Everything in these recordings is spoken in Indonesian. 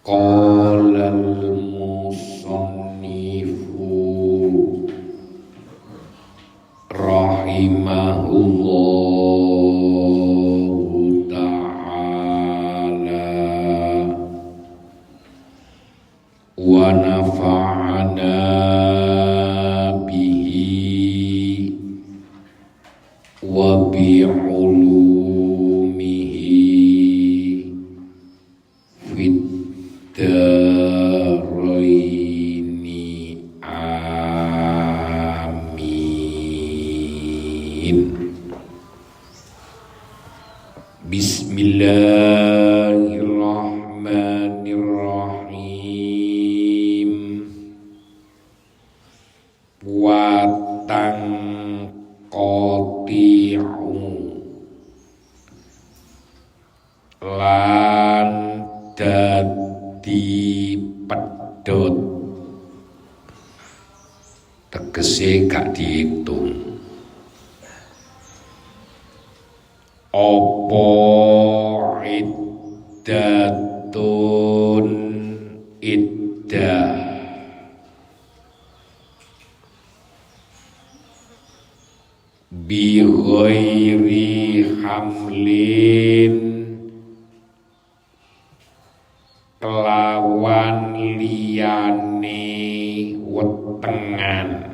Qala al-musannifu rahimahullahu ta'ala wa nafa'ana bihi wa bi'ulumihi fid daraini amin. Bismillahirrahmanirrahim. Watang qati'u lan dadi pedhot, tegese gak dihitung. Apa iddatun iddah bi ghairi hamlin kelawan liyane wetengan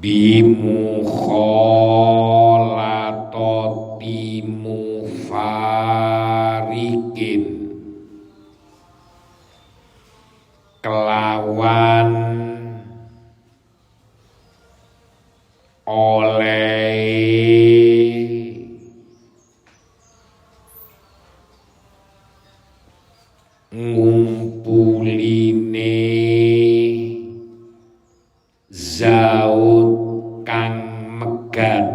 bimukhalatati mufarikin kelawan oleh ngumpuline zaud kang megat,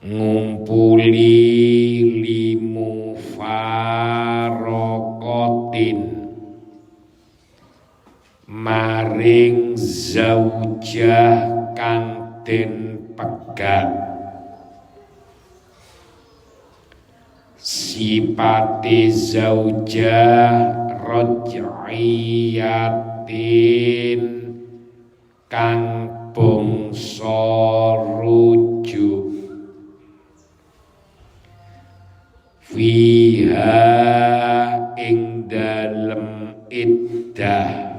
ngumpuli limu farokotin maring zaujah kang den pegat. Sipate zaujah raj'iyatin kang bangsa rujuk fiha ing dalem iddah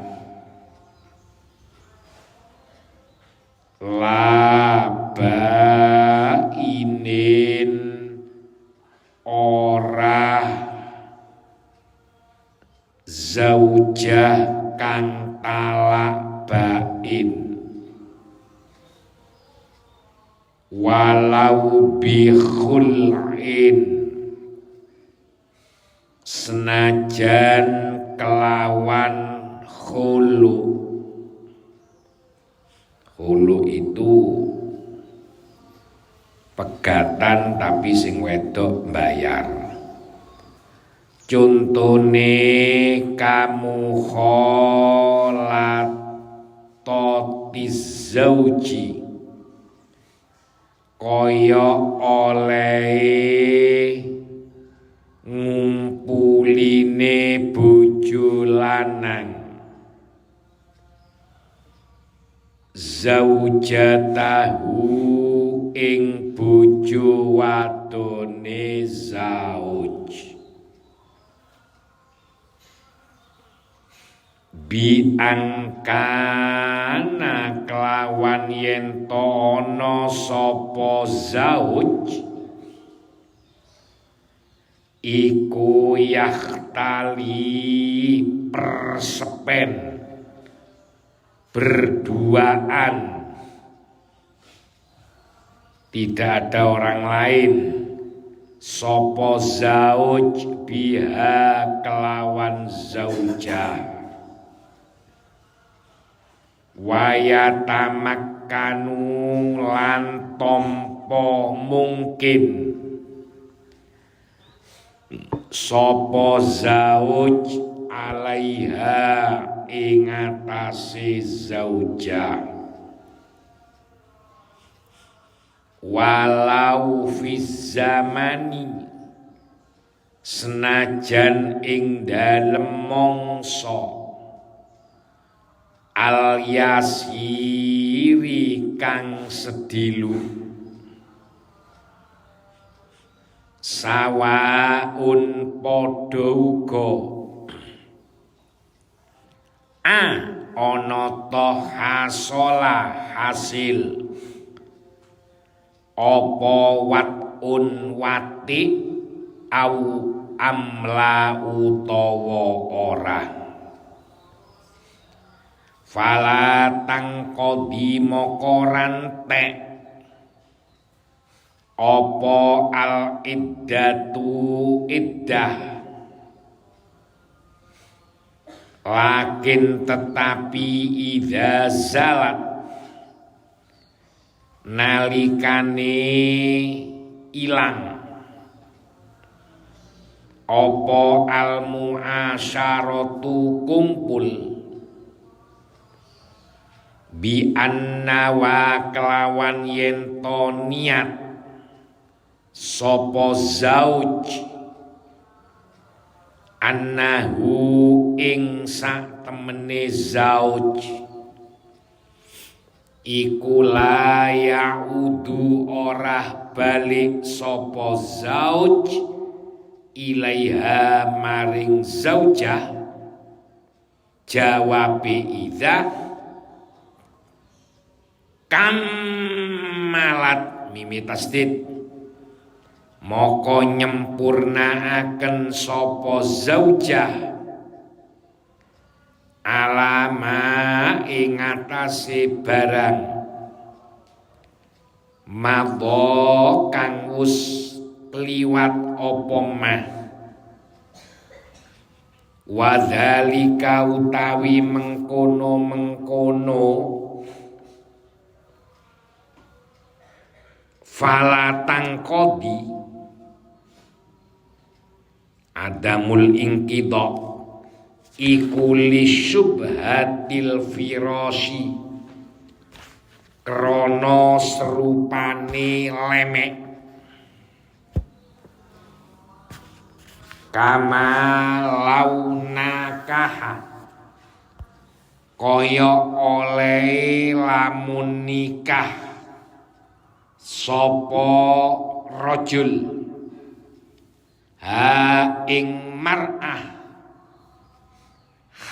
labainin ora zaujah kang talak bain walau bi khul'in senajan kelawan khulu. Khulu itu pegatan tapi sing wedok bayar. Contone kamu kholatotiz zauji kaya oleh ngumpuline bojo lanang zaujatahu ing bojo wadone zauj bi angkana kelawan yen ana sapa zauj iku yahtali persepen berduaan, tidak ada orang lain, sapa zauj biha kelawan zaujah wayatamakkanu lan tampa mungkin sapa zauj alaiha ing atase zaujah walau fiz zamani senajan ing dalem mangsa al yasiri kang sedilu sawaun padha uga ana ta hasola hasil apa watun wati au amla utawa ora fala tangkodi mokoran tek apa al iddatu iddah lakin tetapi idza zalat nalikane ilang apa al muasyaratu kumpul bi anna wa kelawan yen to niat sapa zauj annahu ing sak temene zauj iku la yaudu ora balik sapa zauj ilaiha maring zaujah jawabe idza kamalat mimi tasdid moko nyempurnaaken sapa zaujah alama ing atase barang madha kang wis kliwat apa mah wadzalika utawi mengkono fala tangkodi adamul inqidha iku li syubhatil firasyi krana serupane lemek kama launakaha kaya oleh lamun nikah sapa rajul ha ing mar'ah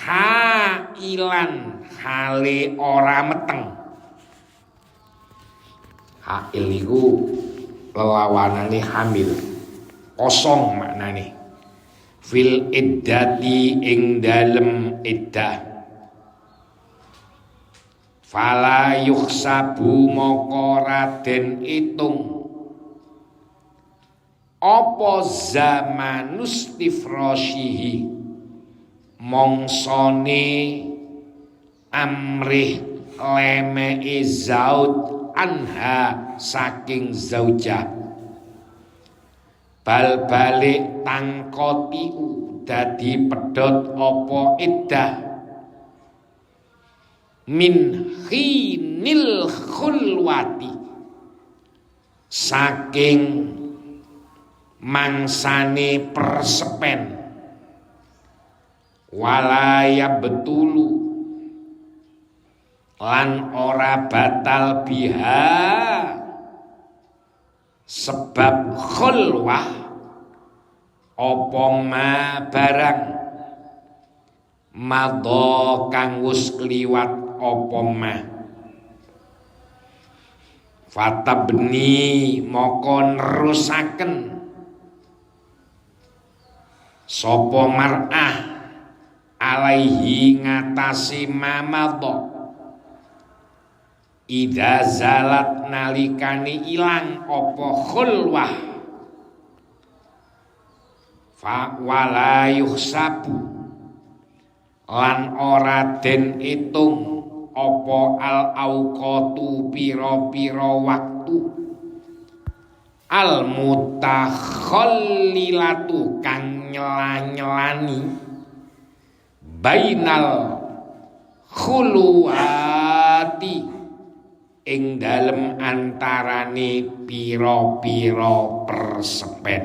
hailan hale ora meteng hail iku lelawanane hamil kosong maknane fil iddati ing dalem iddah fala yuhsabu moko raden itung apa zamanus tifrasyihi mongsone amrih lemei zaud anha saking zaujah bal balik tangkoti dadi pedhot apa iddah min khinil khulwati saking mangsane persepen walaya betulu lan ora batal biha sebab khulwah apa ma barang madha kang wis kliwat apa mah fatabni moko nerusaken sapa mar'ah alaihi ngatasi mamadha idza zalat nalikane ilang apa khulwah fa wala yuhsabu lan ora den itung apa al auqatu pira-pira waktu al mutakhallilatu kang nyelani bainal khuluwati ing dalem antarane pira-pira persepen.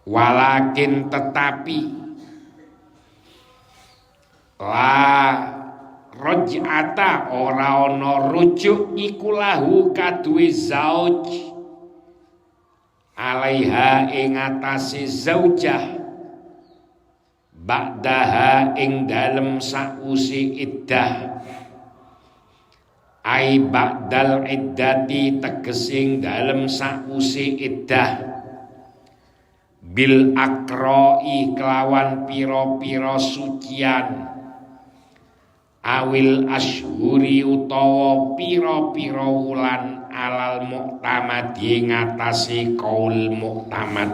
Walakin tetapi la raj'ata ora ana rujuk iku lahu kaduwe zauj alaiha ing atase zaujah ba'daha ing dalem sakwise iddah ai ba'dal iddati tegesing dalem sakwise iddah bil akroi kelawan piro-piro sucian awil ashuri utawa piro-piro wulan alal muktamad ngatasi kaul muktamad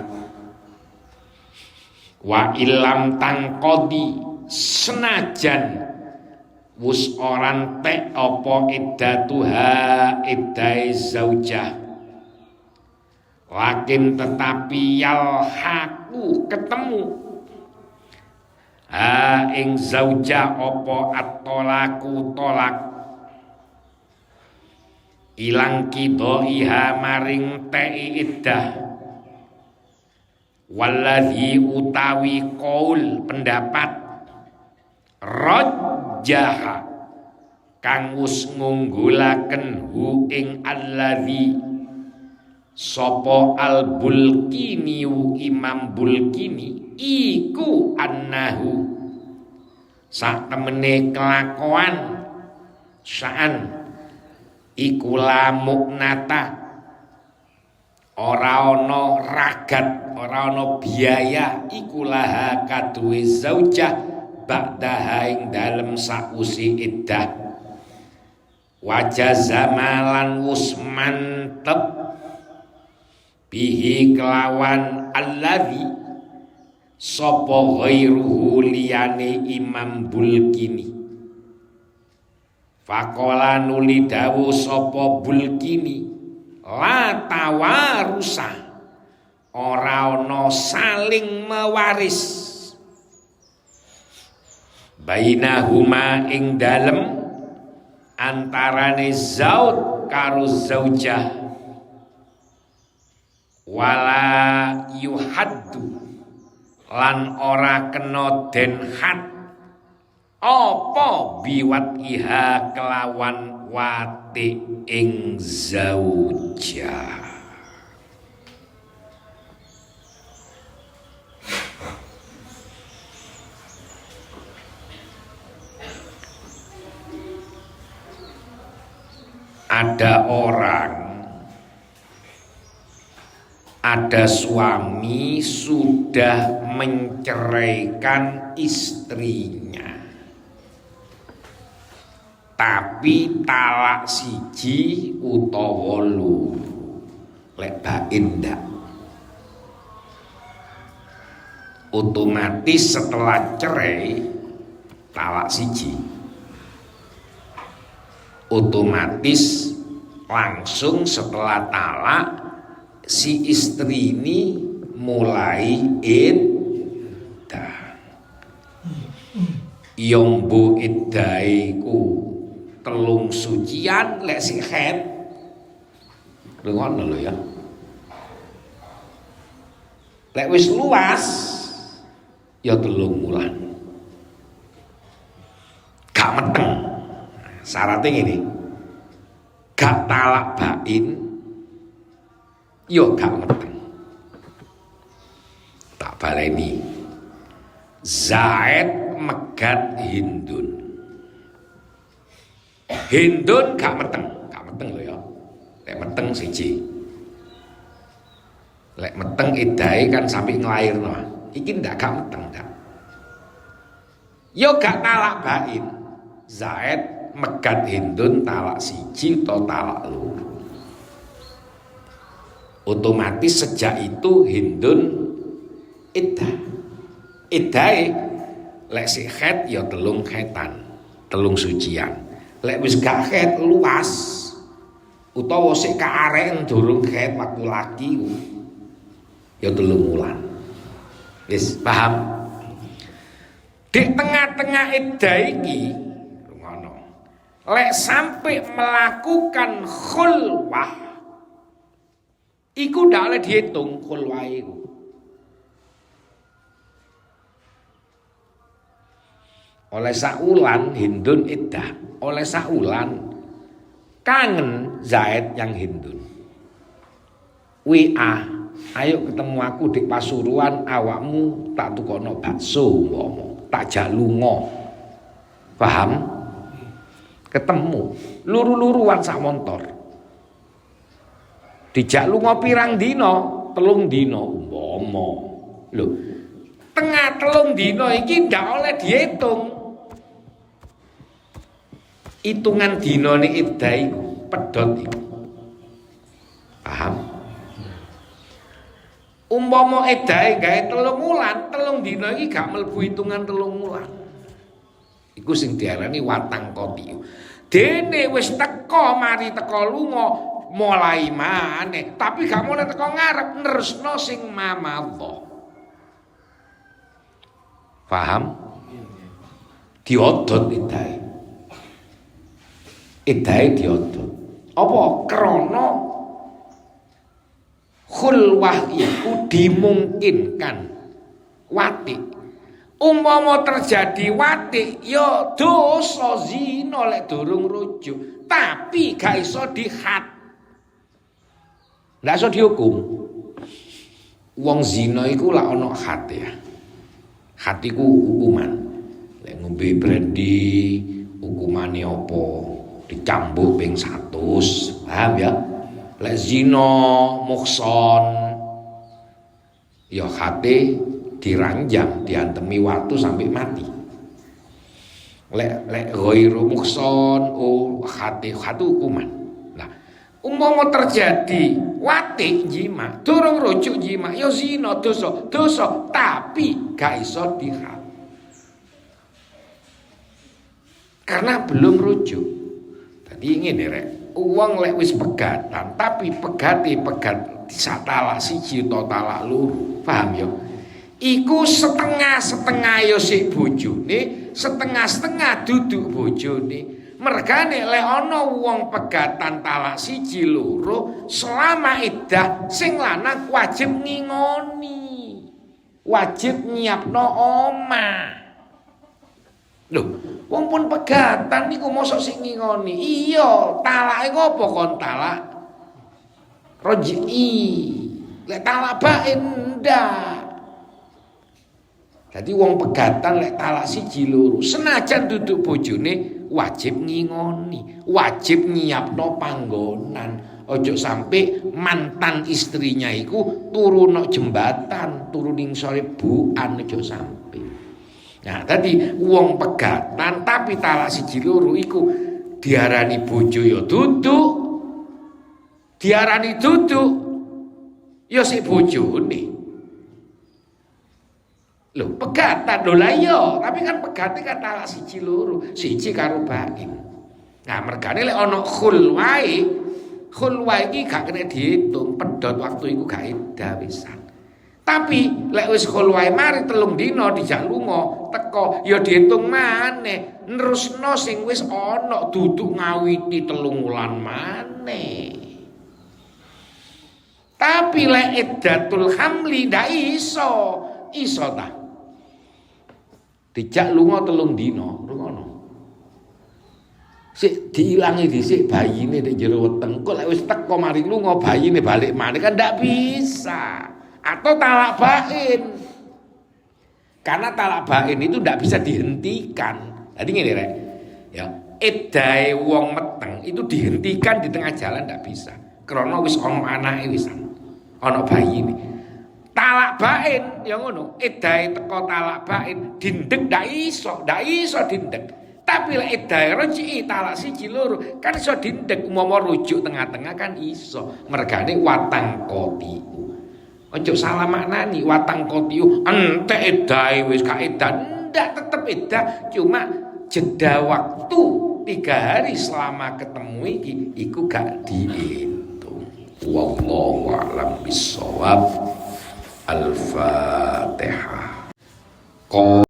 wa ilam tangkodi senajan wus orang tek opo iddatuha iddai zaujah lakin tetapi yalhaku ketemu ha ing zaujah opo at-tolaku tolak ilang kidaiha maring tei iddah walladhi utawi qaul pendapat rajjaha kang wus ngunggulaken hu ing alladhi Sopo al-Bulkini Imam Bulkini iku annahu sak temene kelakuan sa'an iku la muknata ora ana ragat ora ana biaya iku laha kaduwe zaujah ba'daha ing dalem sakwise iddah wajah zamalan wus mantep bihi kelawan alladhi sapa ghairuhu liyane Imam Bulkini faqala nuli dawu sapa Bulkini la tawarusa ora ana saling mewaris bainahuma ing dalem antarane zauj karo zaujah wala yuhaddu lan ora kena den had apa biwat iha kelawan wati ing zaujah ada orang ada suami sudah menceraikan istrinya tapi talak siji utawa loro lek bain ndak otomatis setelah cerai talak siji otomatis langsung setelah talak si istri ini mulai iddah. Yombo iddaiku telung sucian lek si haid. Dengono lho ya. Lek wis luas ya telung wulan. Gak meteng. Syaratnya ngene. Gak talak bain yo gak meteng. Tak baleni. Zaid megat Hindun. Hindun gak meteng lho ya. Lek meteng siji. Lek meteng iddahe kan sampai nglairno. Iki ndak gak meteng ndak. Yo gak talak bain. Zaid megat Hindun talak siji atau talak loro. Otomatis sejak itu Hindun iddahe lek si haid ya telung khaitan, telung sucian. Lek wis gak haid luas utawa sik kaarek durung haid waktu laki ya telung wulan. Wis paham? Di tengah-tengah iddah iki ngono. Lek sampai melakukan khulwah iku ndak oleh dihitung khulwah iku. Oleh saulan Hindun iddah, oleh saulan kangen Zaid yang Hindun. WA, ayo ketemu aku di Pasuruan, awakmu tak tukono bakso ngomong, tak jak lunga. Paham? Ketemu luru-luruan sak montor. Dijak lunga pirang dina? 3 dina umpama. Lho, tengah 3 dina iki ndak oleh dihitung. Hitungan dinane iddah iku pedhot iku. Paham? Umpama iddahe gawe 3 wulan, 3 dina iki gak mlebu hitungan 3 wulan. Iku sing diarani watang qati. Dene wis teko mari teko lunga mulai maneh, tapi gak mulai teko ngarep nerusno sing mamadha. Paham? Diodot iddahe. Iddahe diodot. Apa krana khulwah iku dimungkinkan wati. Umpama terjadi wati ya dosa zina lek durung rujuk, tapi gak iso dihad. Ndak iso dihukum. Wong zina iku lak ana had ya. Had iku hukuman. Lek ngombe brandy hukumane apa? Dicambuk ping 100. Paham ya? Lek zina muhson ya hate diranjang, diantemi watu sampai mati. Lek ghairu muhson hate hukuman. Nah, umpama terjadi wati jima, durung rujuk jima, ya zina dosa, tapi gak iso dihad. Karena belum rujuk. Tadi ngene rek, wong lek wis pegatan, tapi pegat talak siji utawa talak loro. Paham ya? Iku setengah-setengah ya sik bojone, setengah-setengah duduk bojone. Mergane lek ana wong pegatan talak siji loro, selama iddah sing lanang wajib ngingoni. Wajib nyiapno omah. Lho, wong pun pegatan niku mosok sing ngingoni. Iya, talake ngopo kon talak? Roj'i. Lek talak bain ndak. Jadi wong pegatan lek talak siji loro, senajan duduk bojone wajib ngingoni, wajib nyiapno panggonan. Ojo sampai mantan istrinya iku turu nok jembatan, turu ning sore buan, ojo sampai. Nah, tadi wong pegatan tapi talak siji loro iku diarani bojo ya duduk. Diarani duduk ya sik bojone. Lho, pegatan lho lah iya, tapi kan pegate kan talak siji loro, siji karo bain. Nah, mergane lek ana khulwah iki gak kena dihitung, pedhot waktu iku gak iddah pisan. Tapi lek wis khulwah mari 3 dina dijak lunga, teko ya dihitung maneh, nerusno sing wis ana duduk ngawiti 3 wulan maneh. Tapi lek iddatul hamli ndak iso ta. Dijak lunga 3 dina, ngono. Sik diilangi dhisik bayine nek jero weteng. Kok lek wis teko mari lunga bayine balik maneh kan ndak bisa. Atau talak bain. Karena talak bain itu ndak bisa dihentikan. Jadi ngene rek. Ya, iddahe wong meteng itu dihentikan di tengah jalan ndak bisa. Krana wis ana anake wisan. Ana bayine. Talak bain ya ngono, iddahe teko talak bain dindek ndak iso dindek. Tapi lek iddahe roj'i talak siji loro kan iso dindek, umpama rujuk tengah-tengah kan iso. Mergane watang qati. Ojo salah maknani watang qati entek iddahe wis gak iddah, ndak tetep iddah, cuma jeda waktu 3 hari selama ketemu iki iku gak dihitung. Wallahu a'lam bissawab. Al-Fatihah.